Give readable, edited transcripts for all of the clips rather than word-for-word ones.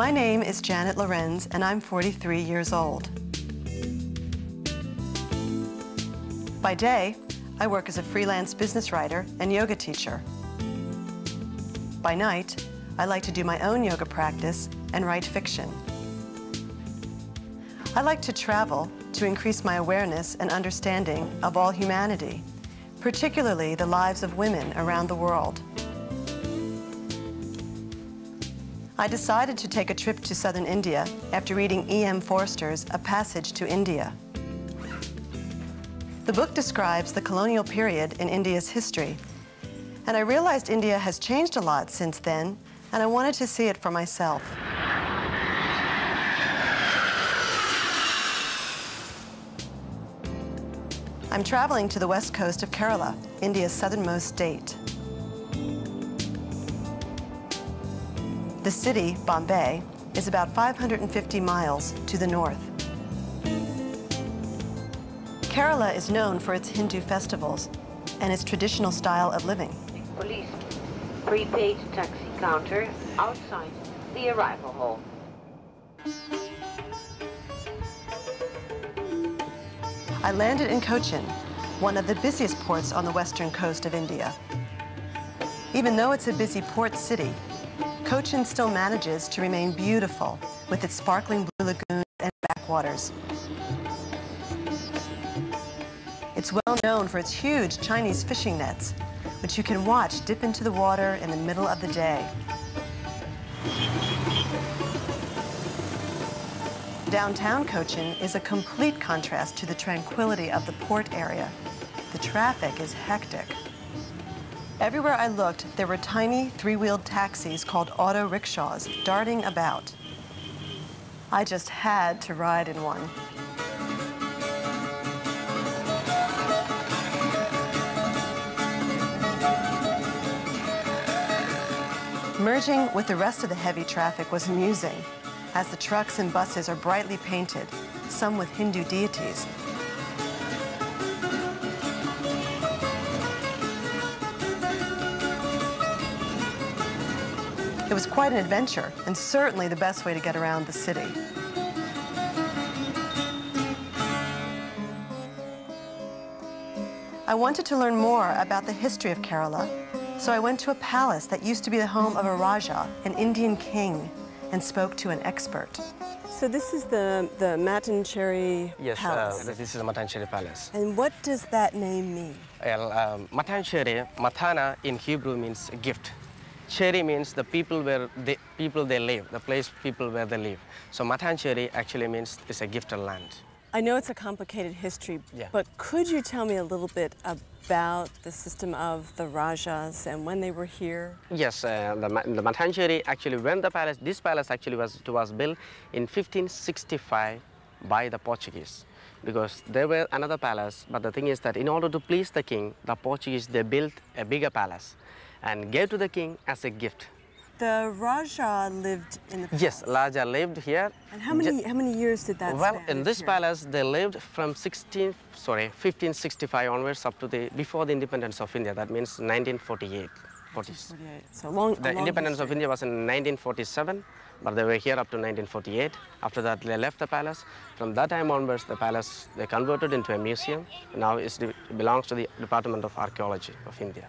My name is Janet Lorenz, and I'm 43 years old. By day, I work as a freelance business writer and yoga teacher. By night, I like to do my own yoga practice and write fiction. I like to travel to increase my awareness and understanding of all humanity, particularly the lives of women around the world. I decided to take a trip to southern India after reading E.M. Forster's A Passage to India. The book describes the colonial period in India's history, and I realized India has changed a lot since then, and I wanted to see it for myself. I'm traveling to the west coast of Kerala, India's southernmost state. The city, Bombay, is about 550 miles to the north. Kerala is known for its Hindu festivals and its traditional style of living. Police, prepaid taxi counter outside the arrival hall. I landed in Cochin, one of the busiest ports on the western coast of India. Even though it's a busy port city, Cochin still manages to remain beautiful with its sparkling blue lagoons and backwaters. It's well known for its huge Chinese fishing nets, which you can watch dip into the water in the middle of the day. Downtown Cochin is a complete contrast to the tranquility of the port area. The traffic is hectic. Everywhere I looked, there were tiny three-wheeled taxis called auto rickshaws darting about. I just had to ride in one. Merging with the rest of the heavy traffic was amusing, as the trucks and buses are brightly painted, some with Hindu deities. It was quite an adventure, and certainly the best way to get around the city. I wanted to learn more about the history of Kerala, so I went to a palace that used to be the home of a Raja, an Indian king, and spoke to an expert. So this is the Matancherry Palace? Yes, this is the Matancherry Palace. And what does that name mean? Well, Matancherry, Matana in Hebrew means gift. Cherry means the people where they live, the place people where they live. So Matancherry actually means it's a gifted land. I know it's a complicated history, but could you tell me a little bit about the system of the Rajas and when they were here? Yes, the Matancherry actually, when this palace actually was built in 1565 by the Portuguese, because there were another palace, but the thing is that in order to please the king, the Portuguese, they built a bigger palace and gave to the king as a gift. The Raja lived in the palace? Yes, Raja lived here. And how many years did that Well, span in this here? palace, they lived from 1565 onwards up to before the independence of India. That means 1948. 1948. So long. The independence of India was in 1947, but they were here up to 1948. After that, they left the palace. From that time onwards, the palace, they converted into a museum. Now it belongs to the Department of Archaeology of India.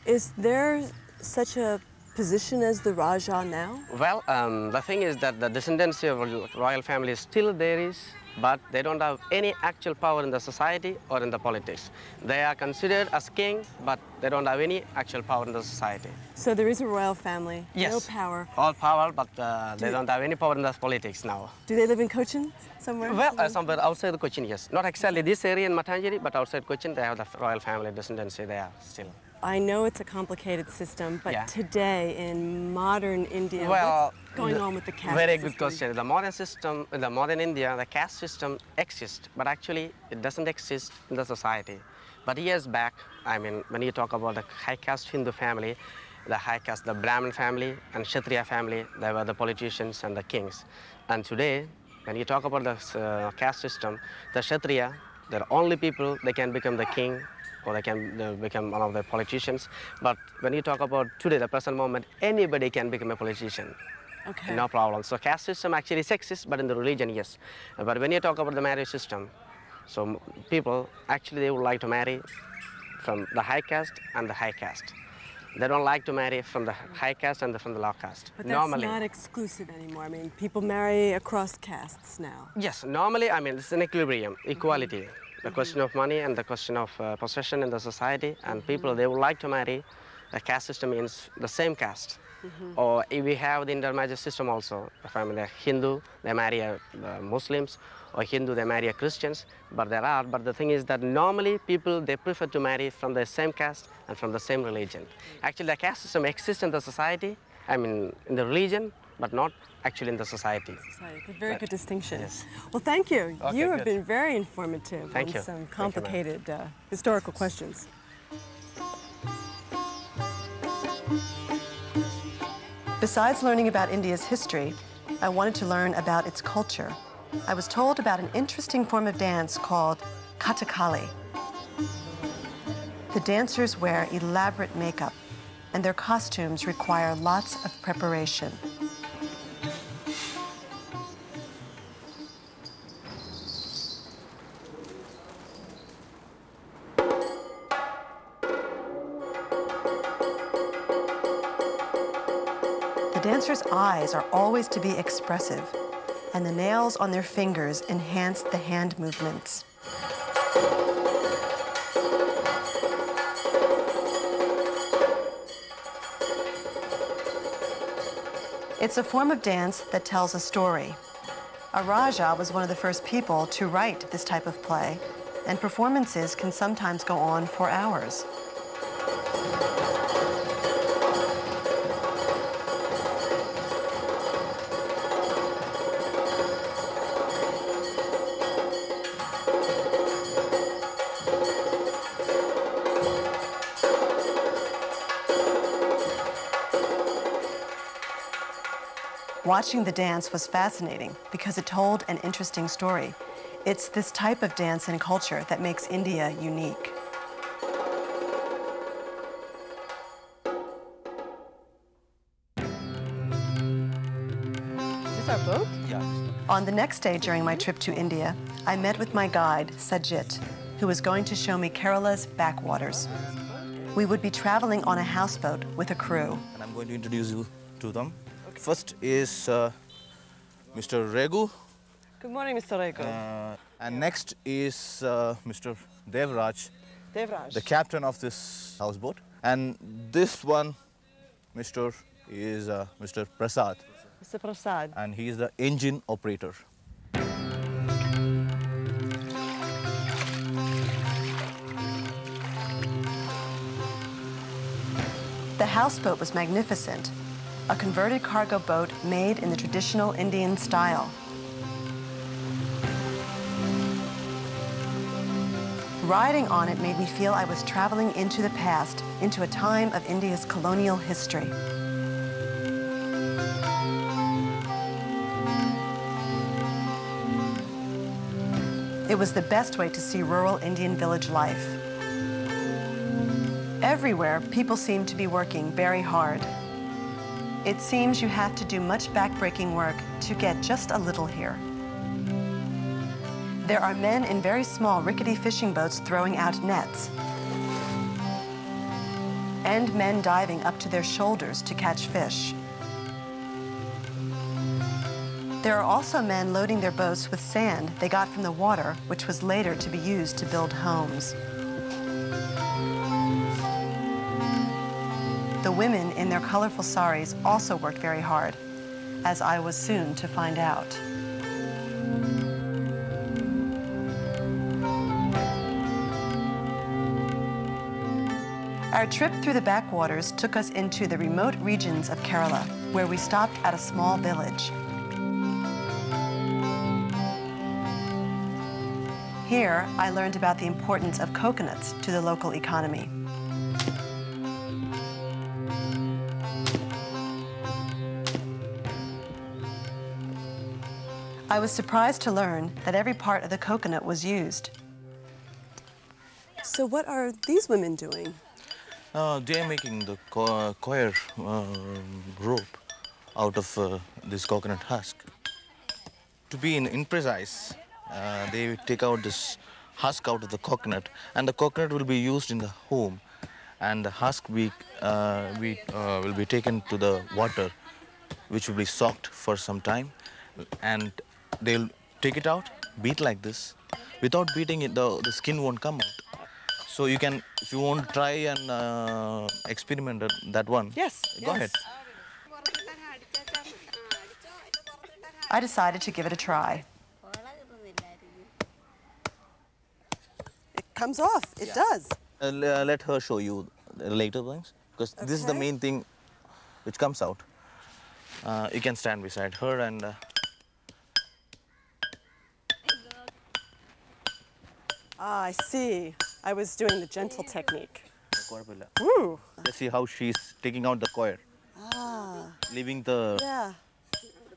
Is there such a position as the Raja now? Well, the thing is that the descendancy of royal family is still there is, but they don't have any actual power in the society or in the politics. They are considered as king, but they don't have any actual power in the society. So there is a royal family, yes. no power. All power, but they don't have any power in the politics now. Do they live in Cochin somewhere? Well, somewhere outside the Cochin, yes. Not exactly this area in Matancherry, but outside Cochin, they have the royal family descendancy there still. I know it's a complicated system, but today in modern India, well, what's going on with the caste Very system? good question. The modern system, in the modern India, the caste system exists, but actually it doesn't exist in the society. But years back, I mean, when you talk about the high caste Hindu family, the high caste, the Brahmin family and Kshatriya family, they were the politicians and the kings. And today, when you talk about the caste system, the Kshatriya, they're only people, they can become the king, or they can become one of the politicians. But when you talk about today, the present moment, anybody can become a politician. Okay. No problem. So caste system actually is sexist, but in the religion, yes. But when you talk about the marriage system, so people actually they would like to marry from the high caste and the high caste. They don't like to marry from the high caste and from the low caste. But that's not exclusive anymore. I mean, people marry across castes now. Yes, normally, I mean, it's an equilibrium, equality. The question of money and the question of possession in the society, and people, they would like to marry. The caste system means the same caste. Or if we have the intermarriage system also. The family, like Hindu, they marry the Muslims, or Hindu, they marry Christians. But the thing is that normally people, they prefer to marry from the same caste and from the same religion. Actually, the caste system exists in the society, I mean, in the religion, but not actually in the society. A very good distinction. Yes. Well, thank you. Okay, you have good. been very informative Thank on you. some Thank you, complicated historical questions. Besides learning about India's history, I wanted to learn about its culture. I was told about an interesting form of dance called Kathakali. The dancers wear elaborate makeup, and their costumes require lots of preparation. The dancers' eyes are always to be expressive, and the nails on their fingers enhance the hand movements. It's a form of dance that tells a story. A Raja was one of the first people to write this type of play, and performances can sometimes go on for hours. Watching the dance was fascinating because it told an interesting story. It's this type of dance and culture that makes India unique. Is this our boat? Yeah. On the next day during my trip to India, I met with my guide, Sajit, who was going to show me Kerala's backwaters. We would be traveling on a houseboat with a crew. And I'm going to introduce you to them. First is Mr. Regu. Good morning, Mr. Rego. And next is Mr. Devraj, Devraj. the captain of this houseboat. And this one, Mr. is Mr. Prasad. Mr. Prasad. And he is the engine operator. The houseboat was magnificent, a converted cargo boat made in the traditional Indian style. Riding on it made me feel I was traveling into the past, into a time of India's colonial history. It was the best way to see rural Indian village life. Everywhere, people seem to be working very hard. It seems you have to do much back-breaking work to get just a little here. There are men in very small, rickety fishing boats throwing out nets, and men diving up to their shoulders to catch fish. There are also men loading their boats with sand they got from the water, which was later to be used to build homes. The women in their colorful saris also worked very hard, as I was soon to find out. Our trip through the backwaters took us into the remote regions of Kerala, where we stopped at a small village. Here, I learned about the importance of coconuts to the local economy. I was surprised to learn that every part of the coconut was used. So what are these women doing? They are making the coir rope out of this coconut husk. To be imprecise, they take out this husk out of the coconut, and the coconut will be used in the home, and the husk will be taken to the water, which will be soaked for some time, and they'll take it out, beat like this. Without beating it, the skin won't come out. So you can, if you want to try and experiment that one, yes, go ahead. I decided to give it a try. It comes off. It does. Let her show you the later things, because this is the main thing which comes out. You can stand beside her and... I see. I was doing the gentle technique. Ooh. Let's see how she's taking out the coir. Ah. Leaving the... Yeah.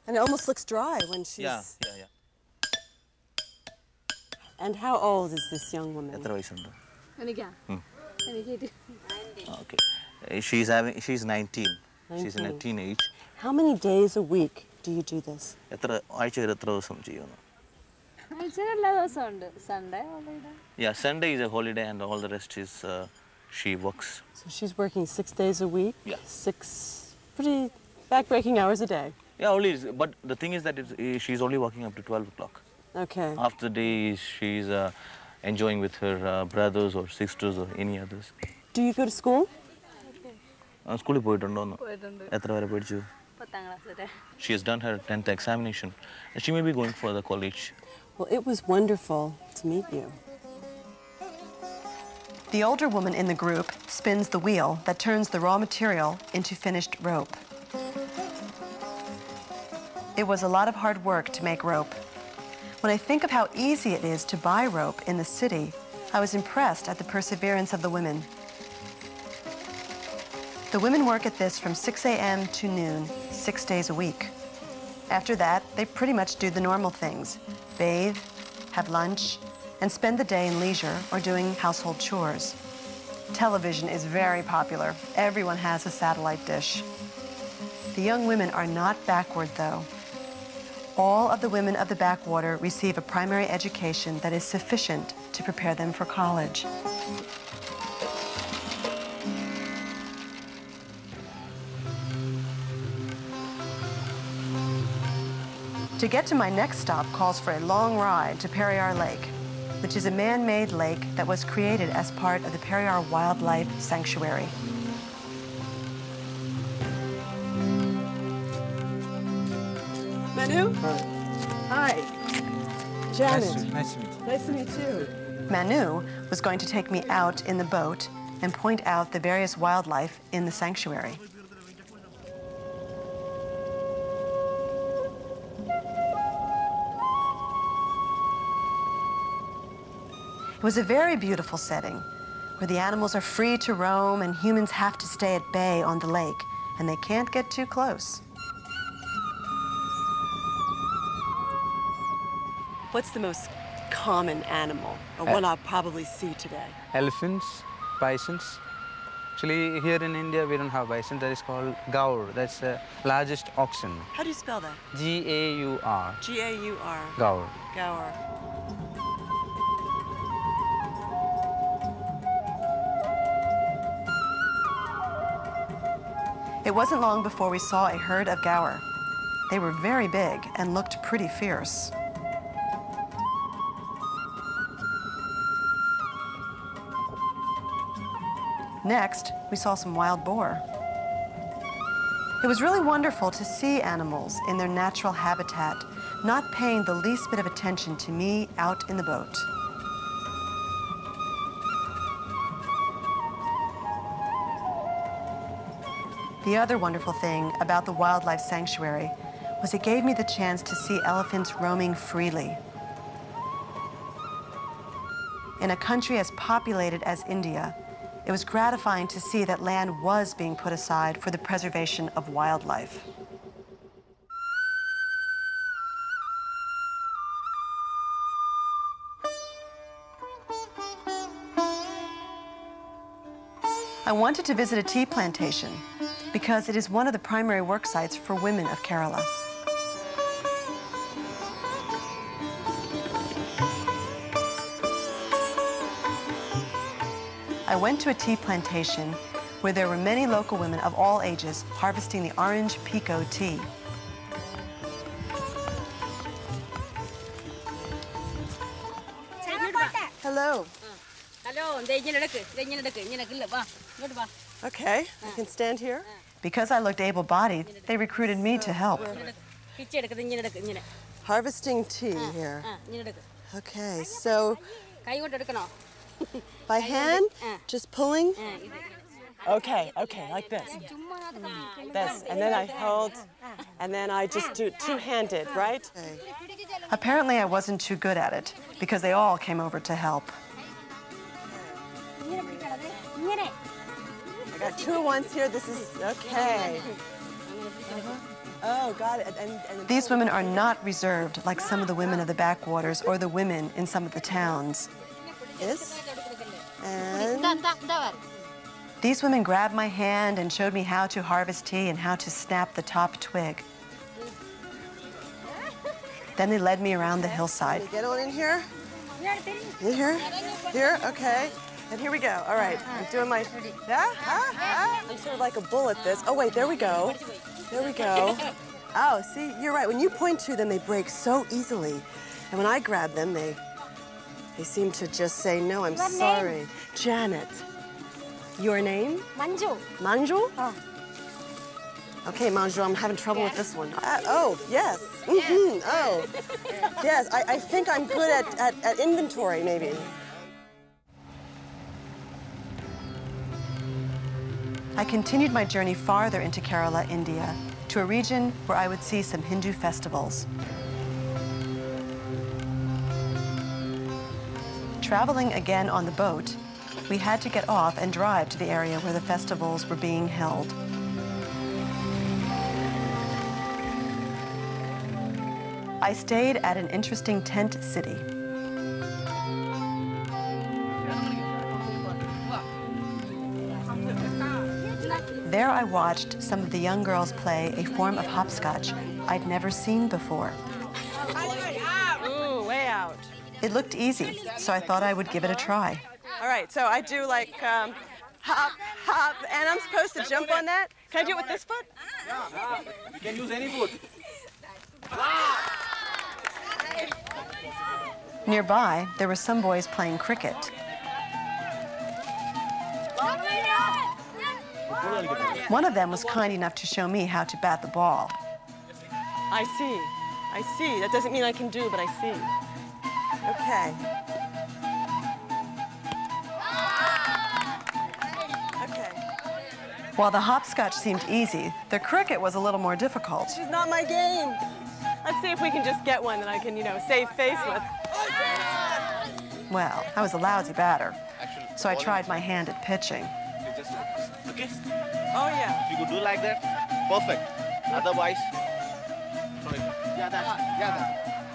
And it almost looks dry when she's... Yeah. And how old is this young woman? Okay. She's 19. She's in a teenage. How many days a week do you do this? Yeah, Sunday is a holiday and all the rest is she works. So she's working 6 days a week? Yeah. 6 pretty back-breaking hours a day? Yeah, only, but the thing is that she's only working up to 12 o'clock. Okay. After the day, she's enjoying with her brothers or sisters or any others. Do you go to school? School She has done her 10th examination. She may be going for the college. Well, it was wonderful to meet you. The older woman in the group spins the wheel that turns the raw material into finished rope. It was a lot of hard work to make rope. When I think of how easy it is to buy rope in the city, I was impressed at the perseverance of the women. The women work at this from 6 a.m. to noon, 6 days a week. After that, they pretty much do the normal things: bathe, have lunch, and spend the day in leisure or doing household chores. Television is very popular. Everyone has a satellite dish. The young women are not backward, though. All of the women of the backwater receive a primary education that is sufficient to prepare them for college. To get to my next stop calls for a long ride to Periyar Lake, which is a man-made lake that was created as part of the Periyar Wildlife Sanctuary. Manu? Hi. Janet. Nice to meet you. Nice to meet you. Manu was going to take me out in the boat and point out the various wildlife in the sanctuary. It was a very beautiful setting, where the animals are free to roam and humans have to stay at bay on the lake, and they can't get too close. What's the most common animal, or what I'll probably see today? Elephants, bisons. Actually, here in India, we don't have bison. That is called gaur. That's the largest oxen. How do you spell that? G-A-U-R. G-A-U-R. Gaur. Gaur. It wasn't long before we saw a herd of gaur. They were very big and looked pretty fierce. Next, we saw some wild boar. It was really wonderful to see animals in their natural habitat, not paying the least bit of attention to me out in the boat. The other wonderful thing about the wildlife sanctuary was it gave me the chance to see elephants roaming freely. In a country as populated as India, it was gratifying to see that land was being put aside for the preservation of wildlife. I wanted to visit a tea plantation, because it is one of the primary work sites for women of Kerala. I went to a tea plantation where there were many local women of all ages harvesting the orange Pico tea. Hello. Okay, I can stand here. Because I looked able-bodied, they recruited me to help. Harvesting tea here. Okay, so by hand, just pulling. Okay, like this. This, and then I hold, and then I just do two-handed, right? Okay. Apparently I wasn't too good at it, because they all came over to help. I got two at once here. This is okay. Oh, got it. And these women are not reserved like some of the women of the backwaters or the women in some of the towns. This, and these women grabbed my hand and showed me how to harvest tea and how to snap the top twig. Then they led me around the hillside. Get on in here. In here. Here. Okay. And here we go. All right. I'm doing my. I'm sort of like a bull at this. Oh wait. There we go. There we go. Oh, see, you're right. When you point to them, they break so easily, and when I grab them, they seem to just say, "No, I'm sorry." Janet. Your name? Manju. Manju? Oh. Okay, Manju, I'm having trouble with this one. Oh, yes. Mm-hmm. Oh, yes. I think I'm good at inventory, maybe. I continued my journey farther into Kerala, India, to a region where I would see some Hindu festivals. Traveling again on the boat, we had to get off and drive to the area where the festivals were being held. I stayed at an interesting tent city. There I watched some of the young girls play a form of hopscotch I'd never seen before. Ooh, way out. It looked easy, so I thought I would give it a try. All right, so I do like hop, hop, and I'm supposed to jump on that? Can I do it with this foot? Yeah, you can use any foot. Nearby, there were some boys playing cricket. One of them was kind enough to show me how to bat the ball. I see. That doesn't mean I can do, but I see. Okay. While the hopscotch seemed easy, the cricket was a little more difficult. This is not my game. Let's see if we can just get one that I can, save face with. Well, I was a lousy batter, so I tried my hand at pitching. Okay? Oh, yeah. If you could do like that, perfect. Otherwise,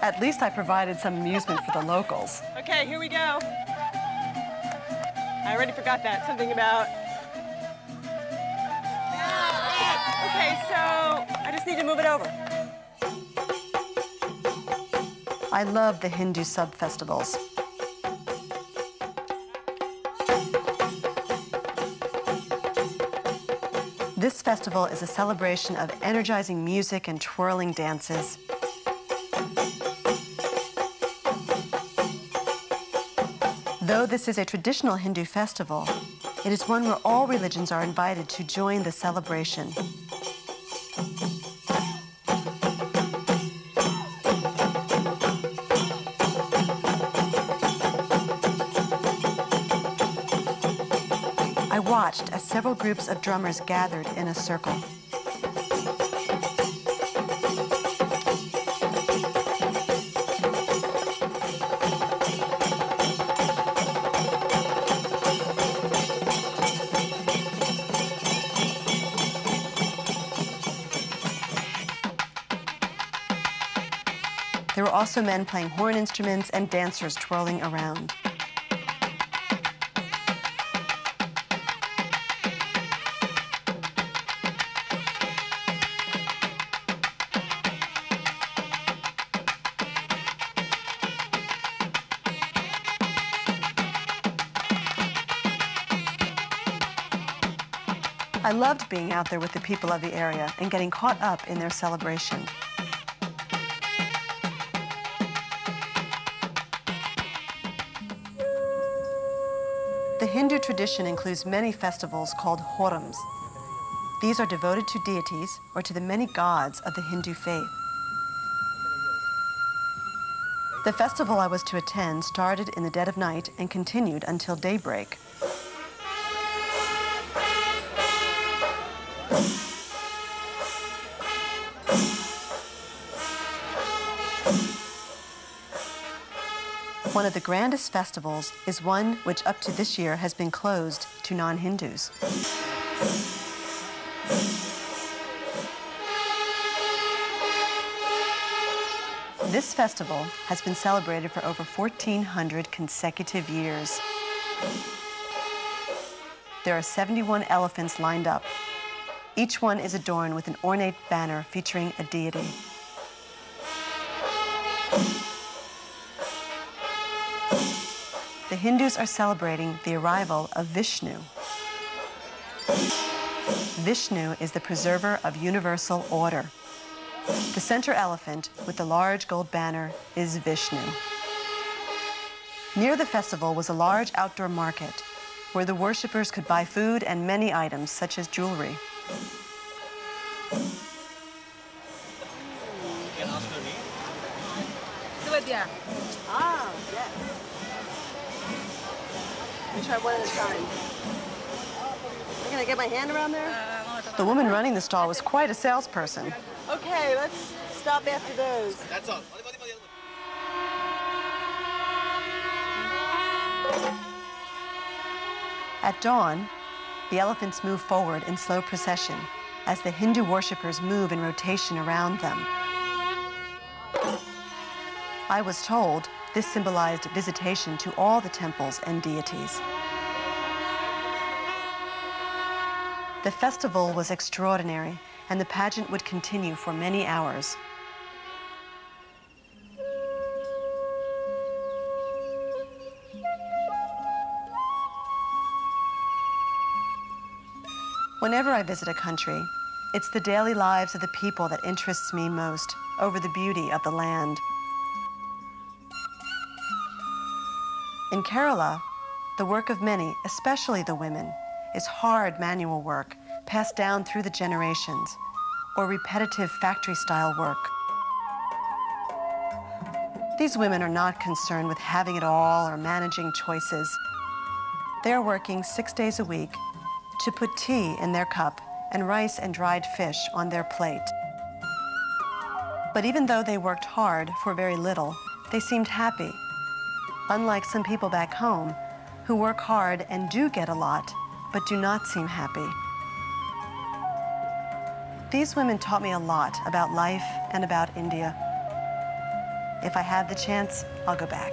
At least I provided some amusement for the locals. Okay, here we go. I already forgot that. Something about... Okay, so I just need to move it over. I love the Hindu sub-festivals. This festival is a celebration of energizing music and twirling dances. Though this is a traditional Hindu festival, it is one where all religions are invited to join the celebration. I watched as several groups of drummers gathered in a circle. There were also men playing horn instruments and dancers twirling around. I loved being out there with the people of the area and getting caught up in their celebration. The Hindu tradition includes many festivals called horams. These are devoted to deities or to the many gods of the Hindu faith. The festival I was to attend started in the dead of night and continued until daybreak. One of the grandest festivals is one which up to this year has been closed to non-Hindus. This festival has been celebrated for over 1,400 consecutive years. There are 71 elephants lined up. Each one is adorned with an ornate banner featuring a deity. The Hindus are celebrating the arrival of Vishnu. Vishnu is the preserver of universal order. The center elephant with the large gold banner is Vishnu. Near the festival was a large outdoor market where the worshippers could buy food and many items such as jewelry. Ah, yes. Let me try one at a time. Can I get my hand around there? The woman running the stall was quite a salesperson. Okay, let's stop after those. That's all. At dawn, the elephants move forward in slow procession as the Hindu worshippers move in rotation around them. I was told this symbolized visitation to all the temples and deities. The festival was extraordinary, and the pageant would continue for many hours. Whenever I visit a country, it's the daily lives of the people that interests me most over the beauty of the land. In Kerala, the work of many, especially the women, is hard manual work passed down through the generations, or repetitive factory-style work. These women are not concerned with having it all or managing choices. They're working 6 days a week to put tea in their cup and rice and dried fish on their plate. But even though they worked hard for very little, they seemed happy. Unlike some people back home who work hard and do get a lot, but do not seem happy. These women taught me a lot about life and about India. If I have the chance, I'll go back.